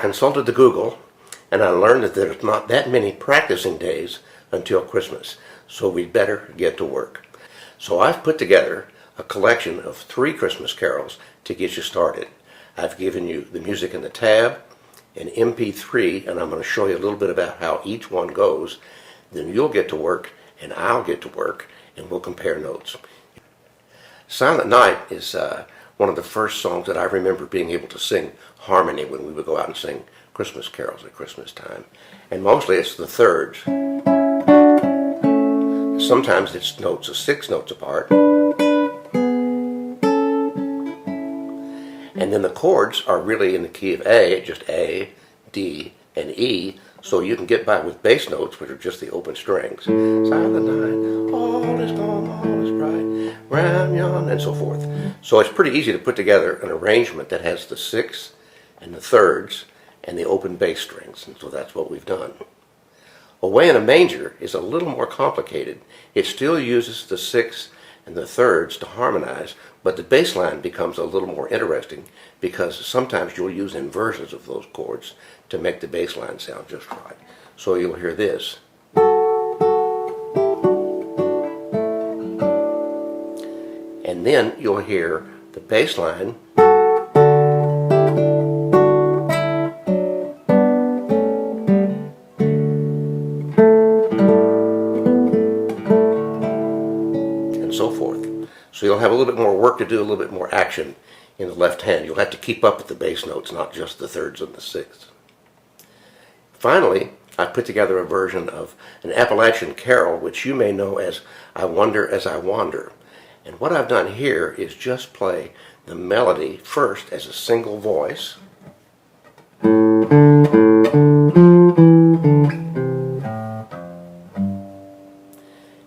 consulted the Google, and I learned that there's not that many practicing days until Christmas, so we'd better get to work. So I've put together a collection of 3 Christmas carols to get you started. I've given you the music in the tab, an MP3, and I'm going to show you a little bit about how each one goes. Then you'll get to work, and I'll get to work, and we'll compare notes. Silent Night is one of the first songs that I remember being able to sing harmony when we would go out and sing Christmas carols at Christmas time. And mostly it's the thirds. Sometimes it's notes of 6 notes apart. And then the chords are really in the key of A, just A, D, and E, so you can get by with bass notes, which are just the open strings. Silent night, all is calm, all is bright, round yon, and so forth. So it's pretty easy to put together an arrangement that has the 6 and the thirds and the open bass strings, and so that's what we've done. Away in a Manger is a little more complicated. It still uses the 6 and the thirds to harmonize, but the bass line becomes a little more interesting because sometimes you'll use inversions of those chords to make the bass line sound just right. So you'll hear this. And then you'll hear the bass line and so forth. So you'll have a little bit more work to do, a little bit more action in the left hand. You'll have to keep up with the bass notes, not just the thirds and the sixths. Finally, I put together a version of an Appalachian carol, which you may know as I Wonder as I Wander. And what I've done here is just play the melody first as a single voice. And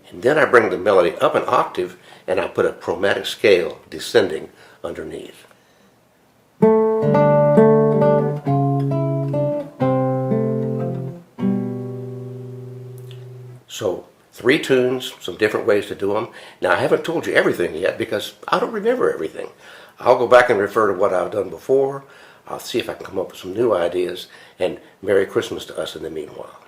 then I bring the melody up an octave and I put a chromatic scale descending underneath. So 3 tunes, some different ways to do them. Now I haven't told you everything yet because I don't remember everything. I'll go back and refer to what I've done before. I'll see if I can come up with some new ideas, and Merry Christmas to us in the meanwhile.